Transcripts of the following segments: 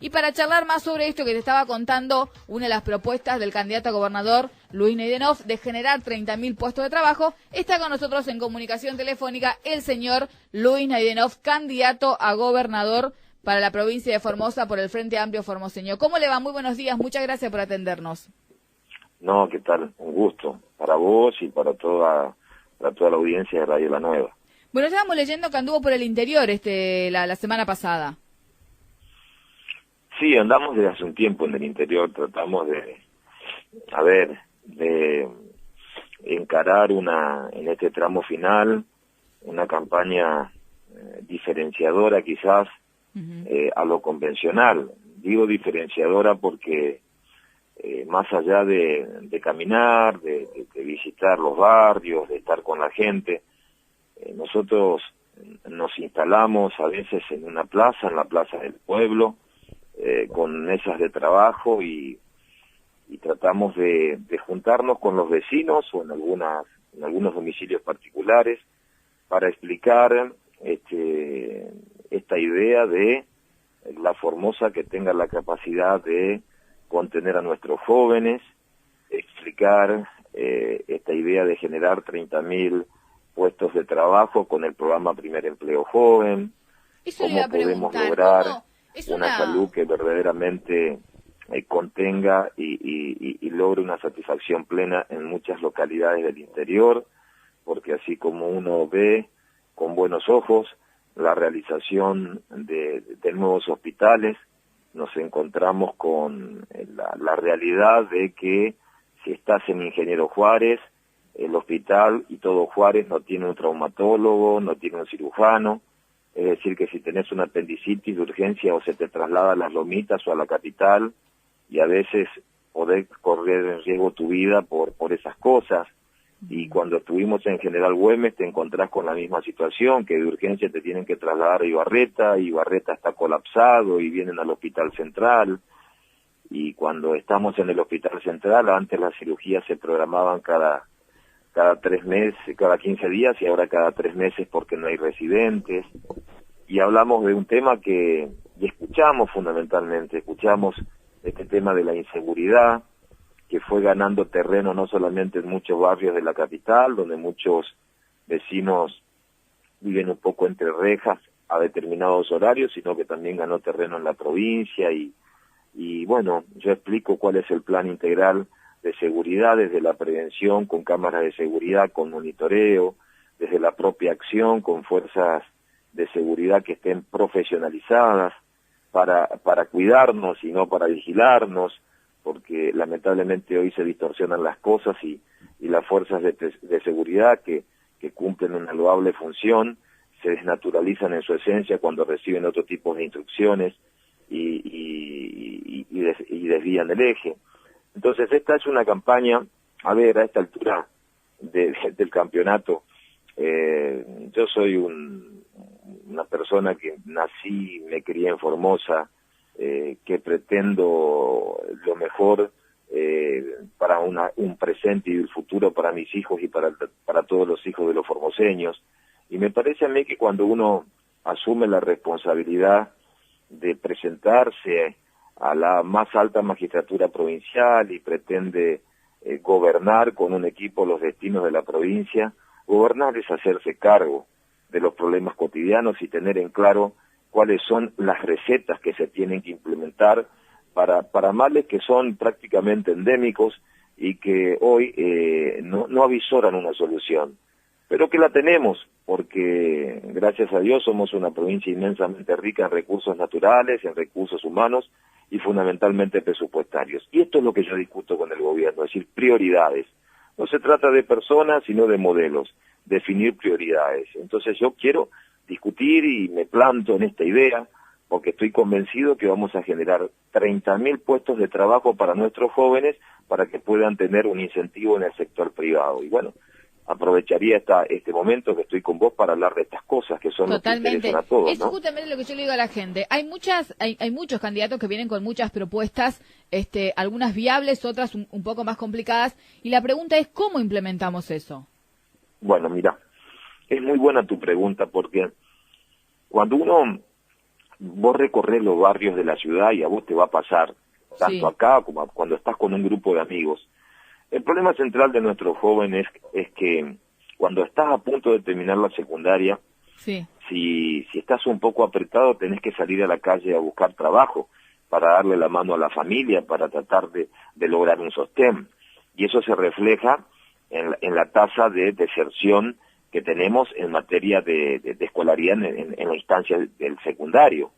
Y para charlar más sobre esto que te estaba contando, una de las propuestas del candidato a gobernador Luis Naydenov de generar 30.000 puestos de trabajo, está con nosotros en comunicación telefónica el señor Luis Naydenov, candidato a gobernador para la provincia de Formosa por el Frente Amplio Formoseño. ¿Cómo le va? Muy buenos días, muchas gracias por atendernos. No, ¿qué tal? Un gusto para vos y para toda la audiencia de Radio La Nueva. Bueno, estábamos leyendo que anduvo por el interior la semana pasada. Sí, andamos desde hace un tiempo en el interior, tratamos de encarar en este tramo final, una campaña diferenciadora quizás a lo convencional. Digo diferenciadora porque más allá de caminar, de visitar los barrios, de estar con la gente, nosotros nos instalamos a veces en la plaza del pueblo, con mesas de trabajo y tratamos de juntarnos con los vecinos o en algunos domicilios particulares para explicar esta idea de la Formosa que tenga la capacidad de contener a nuestros jóvenes, explicar esta idea de generar 30.000 puestos de trabajo con el programa Primer Empleo Joven, cómo podemos lograr una salud que verdaderamente contenga y logre una satisfacción plena en muchas localidades del interior, porque así como uno ve con buenos ojos la realización de nuevos hospitales, nos encontramos con la realidad de que si estás en Ingeniero Juárez, el hospital y todo Juárez no tiene un traumatólogo, no tiene un cirujano. Es decir, que si tenés una apendicitis de urgencia o se te traslada a Las Lomitas o a la capital, y a veces podés correr en riesgo tu vida por esas cosas. Y cuando estuvimos en General Güemes te encontrás con la misma situación, que de urgencia te tienen que trasladar a Ibarreta está colapsado y vienen al Hospital Central. Y cuando estamos en el Hospital Central, antes las cirugías se programaban cada 3 meses, cada 15 días y ahora cada 3 meses porque no hay residentes. Y hablamos de un tema y escuchamos este tema de la inseguridad, que fue ganando terreno no solamente en muchos barrios de la capital, donde muchos vecinos viven un poco entre rejas a determinados horarios, sino que también ganó terreno en la provincia y bueno, yo explico cuál es el plan integral de seguridad, desde la prevención con cámaras de seguridad, con monitoreo, desde la propia acción con fuerzas de seguridad que estén profesionalizadas para cuidarnos y no para vigilarnos, porque lamentablemente hoy se distorsionan las cosas y las fuerzas de seguridad que cumplen una loable función se desnaturalizan en su esencia cuando reciben otro tipo de instrucciones y desvían el eje. Entonces esta es una campaña, a esta altura del campeonato, yo soy una persona que nací, me crié en Formosa, que pretendo lo mejor para un presente y el futuro para mis hijos y para todos los hijos de los formoseños. Y me parece a mí que cuando uno asume la responsabilidad de presentarse a la más alta magistratura provincial y pretende gobernar con un equipo los destinos de la provincia, gobernar es hacerse cargo de los problemas cotidianos y tener en claro cuáles son las recetas que se tienen que implementar para males que son prácticamente endémicos y que hoy no avisoran una solución, pero que la tenemos, porque gracias a Dios somos una provincia inmensamente rica en recursos naturales, en recursos humanos y fundamentalmente presupuestarios. Y esto es lo que yo discuto con el gobierno, es decir, prioridades. No se trata de personas, sino de modelos, definir prioridades. Entonces yo quiero discutir y me planto en esta idea, porque estoy convencido que vamos a generar 30.000 puestos de trabajo para nuestros jóvenes para que puedan tener un incentivo en el sector privado. Y bueno, aprovecharía este momento que estoy con vos para hablar de estas cosas que son Totalmente. Los que interesan a todos, Eso ¿no? es justamente lo que yo le digo a la gente. Hay muchos candidatos que vienen con muchas propuestas, algunas viables, otras un poco más complicadas, y la pregunta es ¿cómo implementamos eso? Bueno, mira, es muy buena tu pregunta porque cuando uno vos recorres los barrios de la ciudad y a vos te va a pasar, tanto acá como cuando estás con un grupo de amigos. El problema central de nuestros jóvenes es que cuando estás a punto de terminar la secundaria, si estás un poco apretado, tenés que salir a la calle a buscar trabajo para darle la mano a la familia, para tratar de lograr un sostén. Y eso se refleja en la tasa de deserción que tenemos en materia de escolaridad en la instancia del secundario.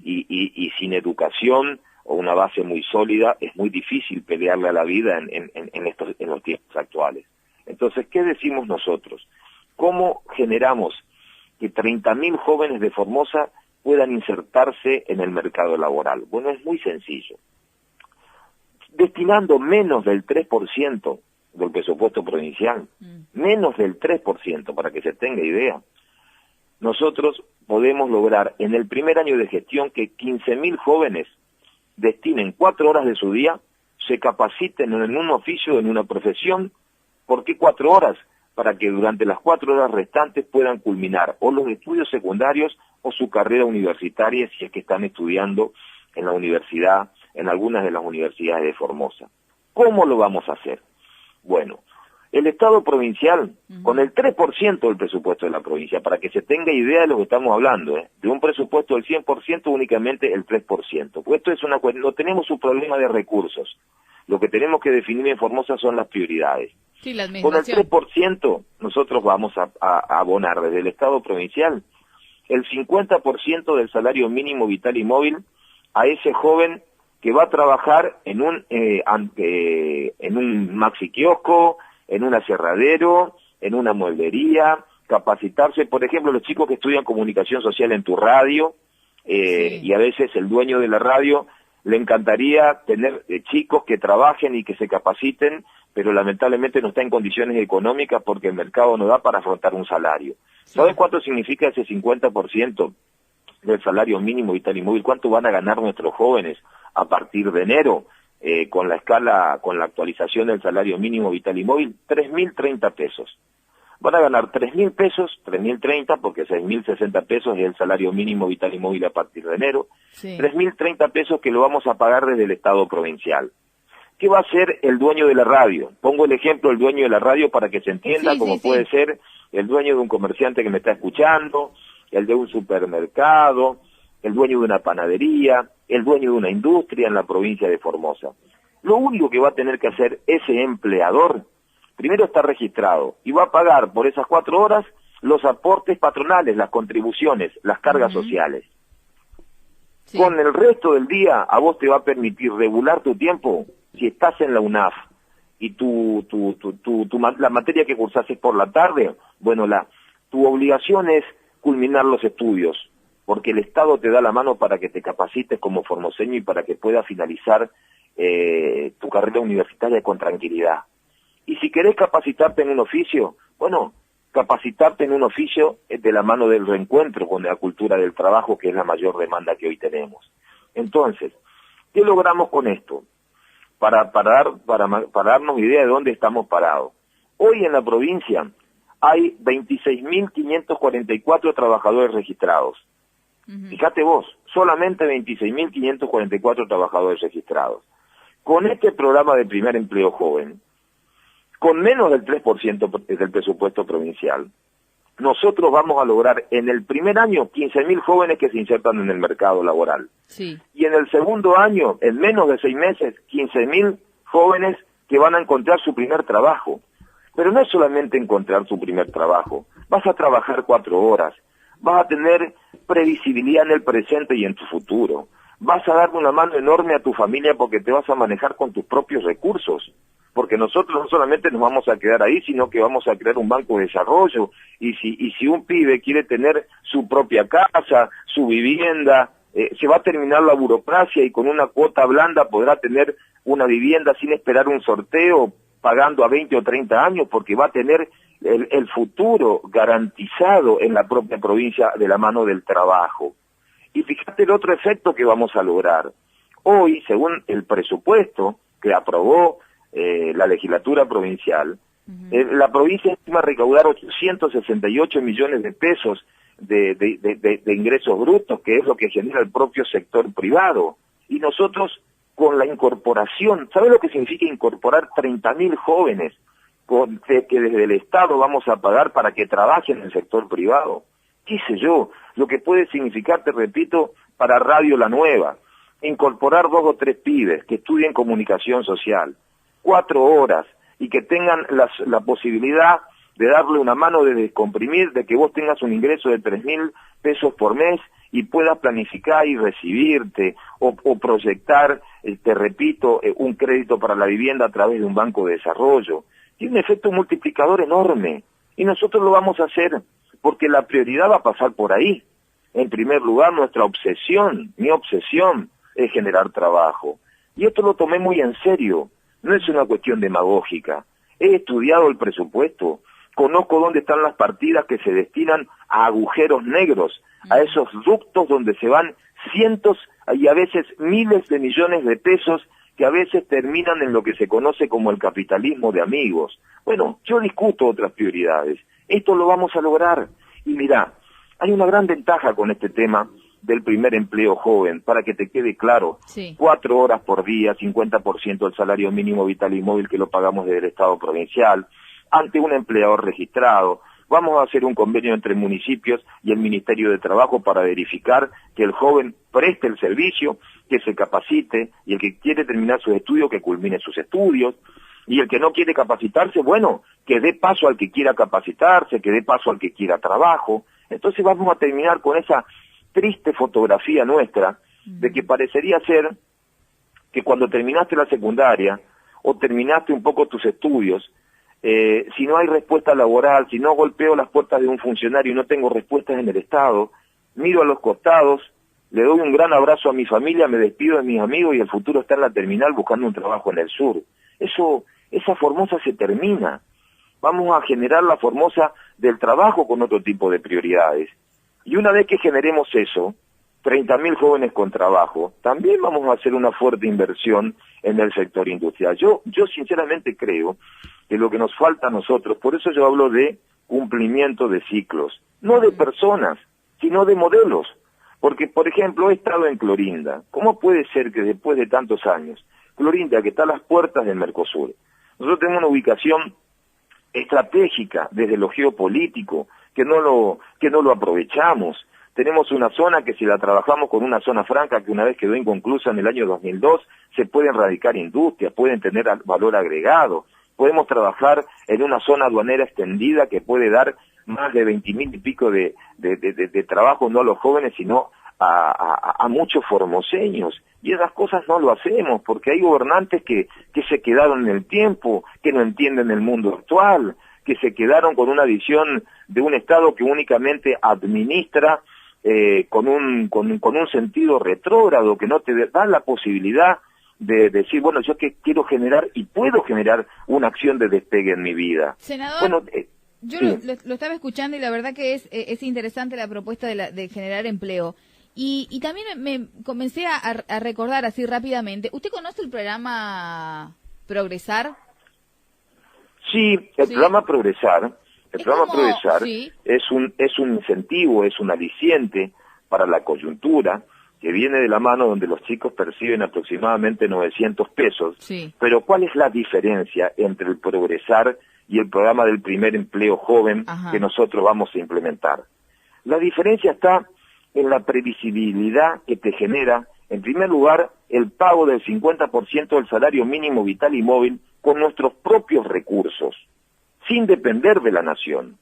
Y sin educación o una base muy sólida, es muy difícil pelearle a la vida en los tiempos actuales. Entonces, ¿qué decimos nosotros? ¿Cómo generamos que 30.000 jóvenes de Formosa puedan insertarse en el mercado laboral? Bueno, es muy sencillo. Destinando menos del 3% del presupuesto provincial, menos del 3%, para que se tenga idea, nosotros podemos lograr en el primer año de gestión que 15.000 jóvenes destinen 4 horas de su día, se capaciten en un oficio, en una profesión. ¿Por qué 4 horas? Para que durante las 4 horas restantes puedan culminar o los estudios secundarios o su carrera universitaria si es que están estudiando en la universidad, en algunas de las universidades de Formosa. ¿Cómo lo vamos a hacer? Bueno, el Estado provincial, con el 3% del presupuesto de la provincia, para que se tenga idea de lo que estamos hablando, de un presupuesto del 100% únicamente el 3%, pues esto es no tenemos un problema de recursos, lo que tenemos que definir en Formosa son las prioridades. Sí, la con el administración. 3% nosotros vamos a abonar desde el Estado provincial el 50% del salario mínimo vital y móvil a ese joven que va a trabajar en un maxi kiosco, en un aserradero, en una mueblería, capacitarse, por ejemplo, los chicos que estudian comunicación social en tu radio, y a veces el dueño de la radio le encantaría tener chicos que trabajen y que se capaciten, pero lamentablemente no está en condiciones económicas porque el mercado no da para afrontar un salario. ¿Sabes cuánto significa ese 50% del salario mínimo vital y móvil? ¿Cuánto van a ganar nuestros jóvenes a partir de enero? Con la actualización del salario mínimo vital y móvil, 3.030 pesos. Van a ganar 3.000 pesos, 3.030, porque 6.060 pesos es el salario mínimo vital y móvil a partir de enero. 3.030 pesos que lo vamos a pagar desde el Estado provincial. ¿Qué va a hacer el dueño de la radio? Pongo el ejemplo del dueño de la radio para que se entienda, puede ser el dueño de un comerciante que me está escuchando, el de un supermercado, el dueño de una panadería, el dueño de una industria en la provincia de Formosa. Lo único que va a tener que hacer ese empleador, primero está registrado y va a pagar por esas 4 horas los aportes patronales, las contribuciones, las cargas sociales. Con el resto del día a vos te va a permitir regular tu tiempo. Si estás en la UNAF y la materia que cursás es por la tarde, bueno, tu obligación es culminar los estudios, porque el Estado te da la mano para que te capacites como formoseño y para que puedas finalizar tu carrera universitaria con tranquilidad. Y si querés capacitarte en un oficio, bueno, capacitarte en un oficio de la mano del reencuentro con la cultura del trabajo, que es la mayor demanda que hoy tenemos. Entonces, ¿qué logramos con esto? Para darnos idea de dónde estamos parados. Hoy en la provincia hay 26.544 trabajadores registrados. Fíjate vos, solamente 26.544 trabajadores registrados. Con este programa de primer empleo joven, con menos del 3% del presupuesto provincial, nosotros vamos a lograr en el primer año 15.000 jóvenes que se insertan en el mercado laboral. Y en el segundo año, en menos de 6 meses, 15.000 jóvenes que van a encontrar su primer trabajo. Pero no es solamente encontrar su primer trabajo, vas a trabajar 4 horas, vas a tener previsibilidad en el presente y en tu futuro, vas a darle una mano enorme a tu familia porque te vas a manejar con tus propios recursos, porque nosotros no solamente nos vamos a quedar ahí, sino que vamos a crear un banco de desarrollo, y si un pibe quiere tener su propia casa, su vivienda, se va a terminar la burocracia y con una cuota blanda podrá tener una vivienda sin esperar un sorteo, pagando a 20 o 30 años, porque va a tener el futuro garantizado en la propia provincia de la mano del trabajo. Y fíjate el otro efecto que vamos a lograr. Hoy, según el presupuesto que aprobó la legislatura provincial, la provincia estima recaudar 868 millones de pesos de ingresos brutos, que es lo que genera el propio sector privado. Y nosotros, con la incorporación, ¿sabes lo que significa incorporar 30.000 jóvenes que desde el Estado vamos a pagar para que trabajen en el sector privado? ¿Qué sé yo? Lo que puede significar, te repito, para Radio La Nueva, incorporar 2 o 3 pibes que estudien comunicación social, 4 horas, y que tengan la posibilidad de darle una mano de descomprimir, de que vos tengas un ingreso de 3.000 pesos por mes y puedas planificar y recibirte o proyectar, te repito, un crédito para la vivienda a través de un banco de desarrollo. Tiene un efecto multiplicador enorme y nosotros lo vamos a hacer porque la prioridad va a pasar por ahí. En primer lugar, nuestra obsesión, mi obsesión, es generar trabajo. Y esto lo tomé muy en serio, no es una cuestión demagógica. He estudiado el presupuesto, conozco dónde están las partidas que se destinan a agujeros negros, a esos ductos donde se van cientos y a veces miles de millones de pesos que a veces terminan en lo que se conoce como el capitalismo de amigos. Bueno, yo discuto otras prioridades. Esto lo vamos a lograr. Y mirá, hay una gran ventaja con este tema del primer empleo joven, para que te quede claro. Sí. 4 horas por día, 50% del salario mínimo vital y móvil que lo pagamos desde el Estado provincial, ante un empleador registrado. Vamos a hacer un convenio entre municipios y el Ministerio de Trabajo para verificar que el joven preste el servicio, que se capacite, y el que quiere terminar sus estudios, que culmine sus estudios, y el que no quiere capacitarse, bueno, que dé paso al que quiera capacitarse, que dé paso al que quiera trabajo. Entonces vamos a terminar con esa triste fotografía nuestra de que parecería ser que cuando terminaste la secundaria o terminaste un poco tus estudios, si no hay respuesta laboral, si no golpeo las puertas de un funcionario y no tengo respuestas en el Estado, miro a los costados, le doy un gran abrazo a mi familia, me despido de mis amigos y el futuro está en la terminal buscando un trabajo en el sur. Esa Formosa se termina. Vamos a generar la Formosa del trabajo con otro tipo de prioridades. Y una vez que generemos eso, 30.000 jóvenes con trabajo, también vamos a hacer una fuerte inversión en el sector industrial. Yo sinceramente creo que lo que nos falta a nosotros, por eso yo hablo de cumplimiento de ciclos, no de personas, sino de modelos. Porque, por ejemplo, he estado en Clorinda. ¿Cómo puede ser que después de tantos años, Clorinda, que está a las puertas del Mercosur, nosotros tenemos una ubicación estratégica desde lo geopolítico, que no lo aprovechamos? Tenemos una zona que si la trabajamos con una zona franca que una vez quedó inconclusa en el año 2002, se pueden radicar industrias, pueden tener valor agregado. Podemos trabajar en una zona aduanera extendida que puede dar más de 20.000 y pico de trabajo, no a los jóvenes, sino a muchos formoseños. Y esas cosas no lo hacemos, porque hay gobernantes que se quedaron en el tiempo, que no entienden el mundo actual, que se quedaron con una visión de un Estado que únicamente administra con un sentido retrógrado, que no te da la posibilidad de decir, bueno, yo que quiero generar y puedo generar una acción de despegue en mi vida. Senador, bueno, yo sí. lo estaba escuchando y la verdad que es interesante la propuesta de generar empleo. Y también me comencé a recordar así rápidamente. ¿Usted conoce el programa Progresar? Sí, el programa Progresar, sí, es un incentivo, es un aliciente para la coyuntura que viene de la mano donde los chicos perciben aproximadamente 900 pesos. Sí. Pero ¿cuál es la diferencia entre el Progresar y el programa del primer empleo joven Ajá. que nosotros vamos a implementar? La diferencia está en la previsibilidad que te genera, en primer lugar, el pago del 50% del salario mínimo vital y móvil con nuestros propios recursos, sin depender de la nación.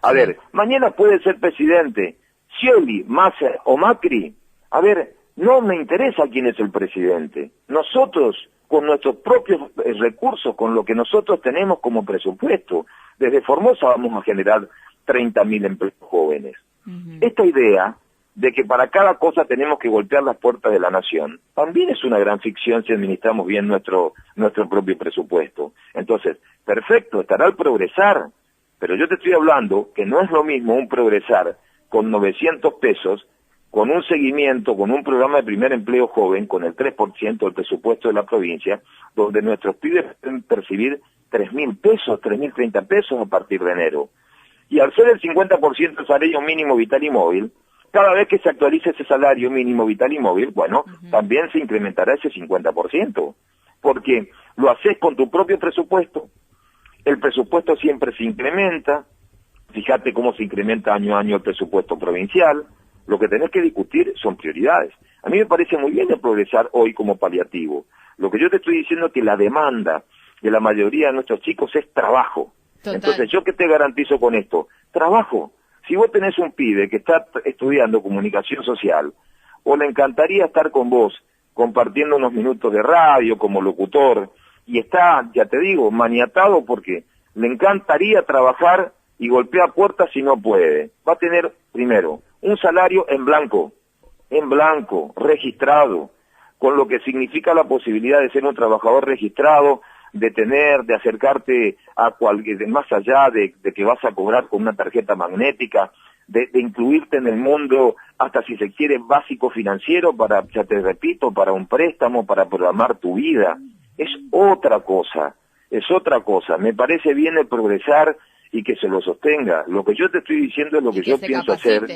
A ver, mañana puede ser presidente Scioli, Massa o Macri. A ver, no me interesa quién es el presidente. Nosotros, con nuestros propios recursos, con lo que nosotros tenemos como presupuesto, desde Formosa vamos a generar 30.000 empleos jóvenes. Esta idea de que para cada cosa tenemos que golpear las puertas de la nación, también es una gran ficción si administramos bien nuestro propio presupuesto. Entonces, perfecto, estará el Progresar, pero yo te estoy hablando que no es lo mismo un Progresar con 900 pesos, con un seguimiento, con un programa de primer empleo joven, con el 3% del presupuesto de la provincia, donde nuestros pibes pueden percibir 3.000 pesos, 3.030 pesos a partir de enero. Y al ser el 50% del salario mínimo vital y móvil, cada vez que se actualice ese salario mínimo vital y móvil, bueno, también se incrementará ese 50%, porque lo haces con tu propio presupuesto, el presupuesto siempre se incrementa, fíjate cómo se incrementa año a año el presupuesto provincial, lo que tenés que discutir son prioridades. A mí me parece muy bien el progresar hoy como paliativo. Lo que yo te estoy diciendo es que la demanda de la mayoría de nuestros chicos es trabajo. Total. Entonces, ¿yo qué te garantizo con esto? Trabajo. Si vos tenés un pibe que está estudiando comunicación social, o le encantaría estar con vos, compartiendo unos minutos de radio como locutor, y está, ya te digo, maniatado porque le encantaría trabajar y golpea puertas si no puede, va a tener, primero, un salario en blanco, registrado, con lo que significa la posibilidad de ser un trabajador registrado, de acercarte a cualquier, más allá de que vas a cobrar con una tarjeta magnética, de incluirte en el mundo, hasta si se quiere, básico financiero para, ya te repito, para un préstamo, para programar tu vida. Es otra cosa. Me parece bien el progresar y que se lo sostenga. Lo que yo te estoy diciendo es lo que yo pienso hacer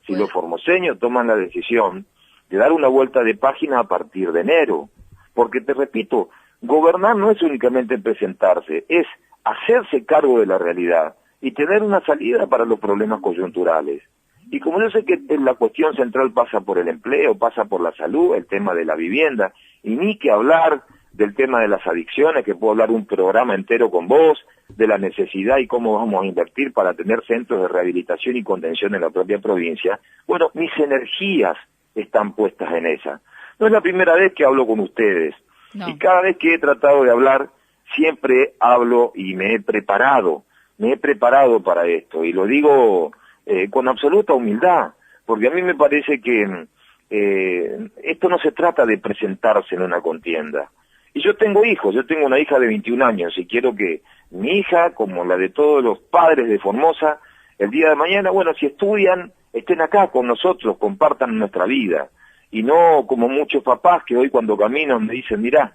si los formoseños toman la decisión de dar una vuelta de página a partir de enero. Porque te repito, gobernar no es únicamente presentarse, es hacerse cargo de la realidad y tener una salida para los problemas coyunturales. Y como yo sé que la cuestión central pasa por el empleo, pasa por la salud, el tema de la vivienda, y ni que hablar del tema de las adicciones, que puedo hablar un programa entero con vos, de la necesidad y cómo vamos a invertir para tener centros de rehabilitación y contención en la propia provincia, bueno, mis energías están puestas en esa. No es la primera vez que hablo con ustedes, y cada vez que he tratado de hablar, siempre hablo y me he preparado para esto, y lo digo con absoluta humildad, porque a mí me parece que esto no se trata de presentarse en una contienda. Y yo tengo hijos, yo tengo una hija de 21 años y quiero que mi hija, como la de todos los padres de Formosa, el día de mañana, bueno, si estudian, estén acá con nosotros, compartan nuestra vida. Y no como muchos papás que hoy cuando caminan me dicen, mirá,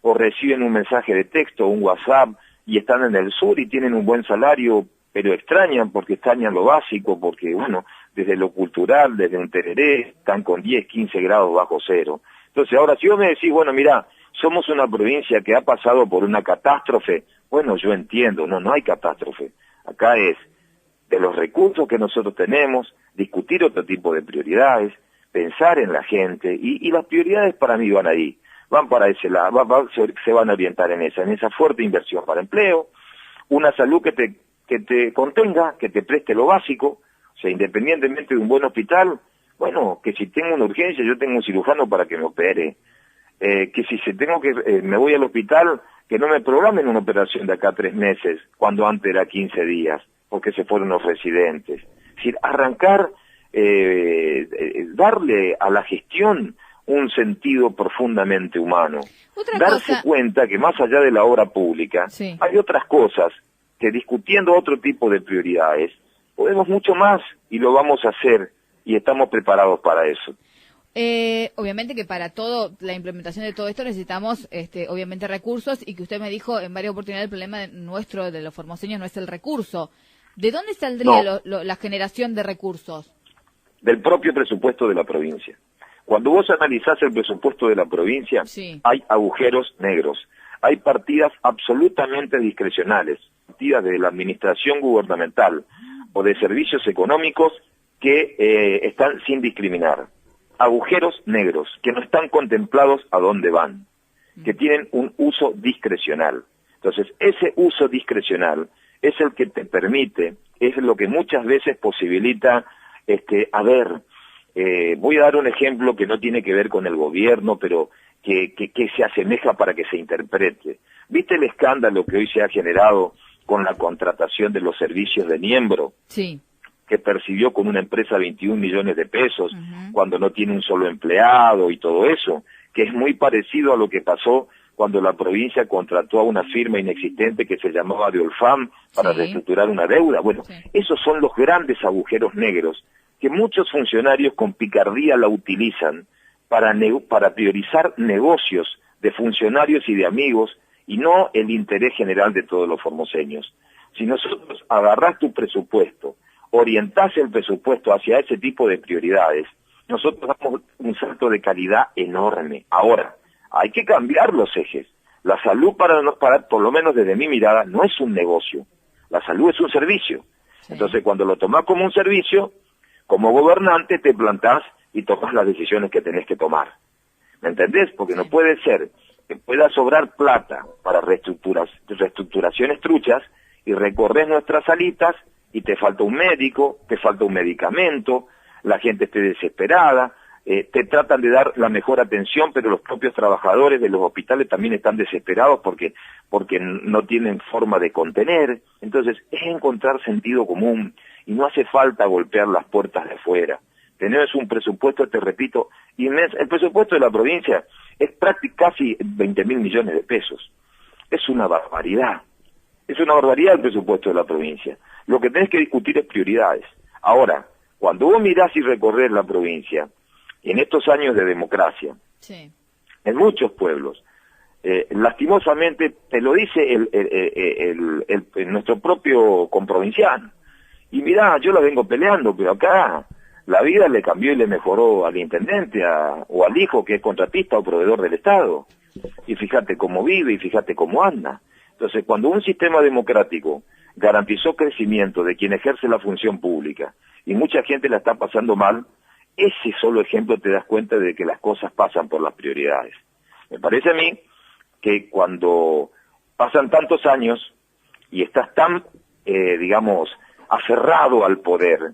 o reciben un mensaje de texto, un WhatsApp, y están en el sur y tienen un buen salario, pero extrañan porque extrañan lo básico, porque, bueno, desde lo cultural, desde un tereré, están con 10, 15 grados bajo cero. Entonces, ahora, si vos me decís, bueno, mirá, somos una provincia que ha pasado por una catástrofe, bueno, yo entiendo, no hay catástrofe. Acá es de los recursos que nosotros tenemos, discutir otro tipo de prioridades, pensar en la gente, y las prioridades para mí van ahí, van para ese lado, se van a orientar en esa fuerte inversión para empleo, una salud que te contenga, que te preste lo básico, o sea, independientemente de un buen hospital, bueno, que si tengo una urgencia, yo tengo un cirujano para que me opere, que si me voy al hospital, que no me programen una operación de acá a 3 meses, cuando antes era 15 días, porque se fueron los residentes. Es decir, arrancar, darle a la gestión un sentido profundamente humano. Darse cuenta que más allá de la obra pública, hay otras cosas que discutiendo otro tipo de prioridades, podemos mucho más y lo vamos a hacer y estamos preparados para eso. Obviamente que para la implementación de todo esto necesitamos, obviamente, recursos, y que usted me dijo en varias oportunidades el problema de los formoseños no es el recurso. ¿De dónde saldría la generación de recursos? Del propio presupuesto de la provincia. Cuando vos analizás el presupuesto de la provincia, hay agujeros negros, hay partidas absolutamente discrecionales, partidas de la administración gubernamental o de servicios económicos que están sin discriminar. Agujeros negros que no están contemplados a dónde van, que tienen un uso discrecional. Entonces, ese uso discrecional es el que te permite, es lo que muchas veces posibilita, voy a dar un ejemplo que no tiene que ver con el gobierno, pero que se asemeja para que se interprete. ¿Viste el escándalo que hoy se ha generado con la contratación de los servicios de Niembro? Sí. Que percibió con una empresa 21 millones de pesos, cuando no tiene un solo empleado y todo eso, que es muy parecido a lo que pasó cuando la provincia contrató a una firma inexistente que se llamaba de Olfam para reestructurar una deuda. Bueno, esos son los grandes agujeros negros que muchos funcionarios con picardía la utilizan para priorizar negocios de funcionarios y de amigos y no el interés general de todos los formoseños. Si nosotros agarrás tu presupuesto, orientás el presupuesto hacia ese tipo de prioridades, nosotros damos un salto de calidad enorme. Ahora, hay que cambiar los ejes. La salud, por lo menos desde mi mirada, no es un negocio. La salud es un servicio. Sí. Entonces, cuando lo tomás como un servicio, como gobernante te plantás y tomás las decisiones que tenés que tomar. ¿Me entendés? Porque no puede ser que pueda sobrar plata para reestructuraciones truchas y recorres nuestras salitas y te falta un médico, te falta un medicamento, la gente esté desesperada, te tratan de dar la mejor atención, pero los propios trabajadores de los hospitales también están desesperados porque no tienen forma de contener. Entonces, es encontrar sentido común y no hace falta golpear las puertas de afuera. Tenemos un presupuesto, te repito, inmenso. El presupuesto de la provincia es casi 20.000 millones de pesos. Es una barbaridad. Es una barbaridad el presupuesto de la provincia. Lo que tenés que discutir es prioridades. Ahora, cuando vos mirás y recorres la provincia, en estos años de democracia, sí, en muchos pueblos, lastimosamente, te lo dice nuestro propio comprovinciano. Y mirá, yo la vengo peleando, pero acá la vida le cambió y le mejoró al intendente o al hijo que es contratista o proveedor del Estado. Y fíjate cómo vive y fíjate cómo anda. Entonces, cuando un sistema democrático garantizó crecimiento de quien ejerce la función pública y mucha gente la está pasando mal, ese solo ejemplo te das cuenta de que las cosas pasan por las prioridades. Me parece a mí que cuando pasan tantos años y estás tan, aferrado al poder,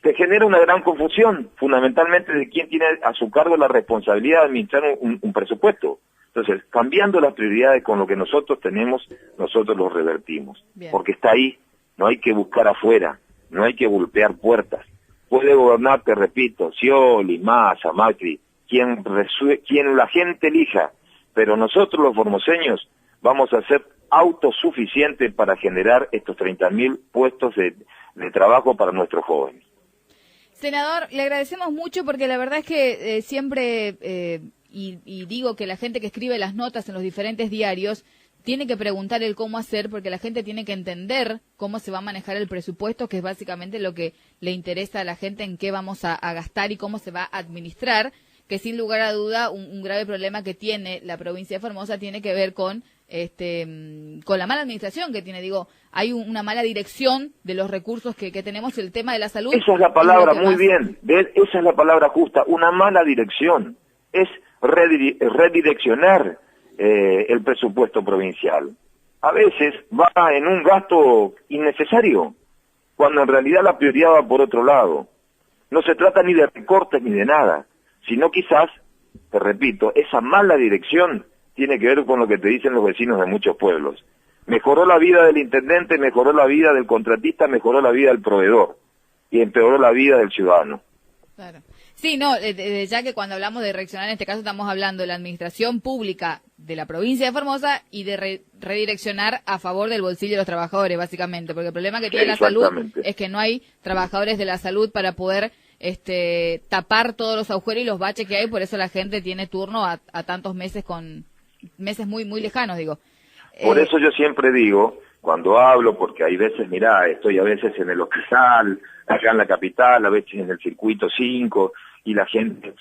te genera una gran confusión, fundamentalmente de quién tiene a su cargo la responsabilidad de administrar un presupuesto. Entonces, cambiando las prioridades con lo que nosotros tenemos, nosotros lo revertimos. Bien. Porque está ahí, no hay que buscar afuera, no hay que golpear puertas. Puede gobernar, te repito, Scioli, Massa, Macri, quien la gente elija, pero nosotros los formoseños vamos a ser autosuficientes para generar estos 30.000 puestos de trabajo para nuestros jóvenes. Senador, le agradecemos mucho porque la verdad es que siempre, y digo que la gente que escribe las notas en los diferentes diarios tiene que preguntar el cómo hacer, porque la gente tiene que entender cómo se va a manejar el presupuesto, que es básicamente lo que le interesa a la gente, en qué vamos a gastar y cómo se va a administrar, que sin lugar a duda un grave problema que tiene la provincia de Formosa tiene que ver con la mala administración que tiene. Digo, hay una mala dirección de los recursos que tenemos, el tema de la salud. Esa es la palabra, muy bien, esa es la palabra justa, una mala dirección, es redireccionar el presupuesto provincial. A veces va en un gasto innecesario, cuando en realidad la prioridad va por otro lado. No se trata ni de recortes ni de nada, sino quizás, te repito, esa mala dirección tiene que ver con lo que te dicen los vecinos de muchos pueblos. Mejoró la vida del intendente, mejoró la vida del contratista, mejoró la vida del proveedor y empeoró la vida del ciudadano. Claro. Sí, no, ya que cuando hablamos de reaccionar, en este caso estamos hablando de la administración pública de la provincia de Formosa y de redireccionar a favor del bolsillo de los trabajadores, básicamente, porque el problema que tiene la salud es que no hay trabajadores de la salud para poder tapar todos los agujeros y los baches que hay, por eso la gente tiene turno a tantos meses, con meses muy muy lejanos, digo. Por eso yo siempre digo, cuando hablo, porque hay veces, mirá, estoy a veces en el hospital, acá en la capital, a veces en el circuito 5, y la gente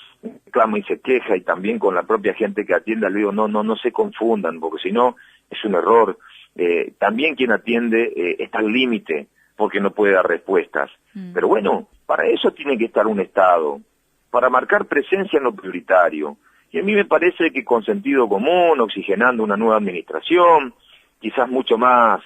clama y se queja, y también con la propia gente que atiende, le digo, no se confundan, porque si no, es un error. También quien atiende está al límite, porque no puede dar respuestas. Pero bueno, para eso tiene que estar un Estado, para marcar presencia en lo prioritario. Y a mí me parece que con sentido común, oxigenando una nueva administración, quizás mucho más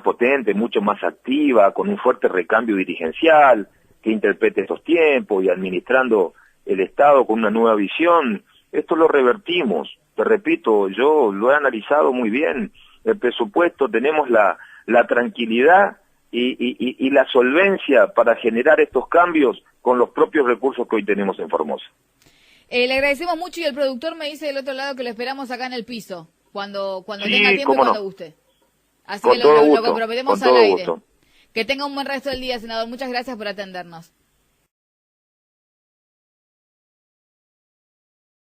potente, mucho más activa, con un fuerte recambio dirigencial, que interprete estos tiempos y administrando el Estado con una nueva visión, esto lo revertimos. Te repito, yo lo he analizado muy bien. El presupuesto, tenemos la tranquilidad y la solvencia para generar estos cambios con los propios recursos que hoy tenemos en Formosa. Le agradecemos mucho y el productor me dice del otro lado que lo esperamos acá en el piso, cuando tenga tiempo y cuando guste. Así que lo comprometemos al aire. Que tenga un buen resto del día, senador. Muchas gracias por atendernos.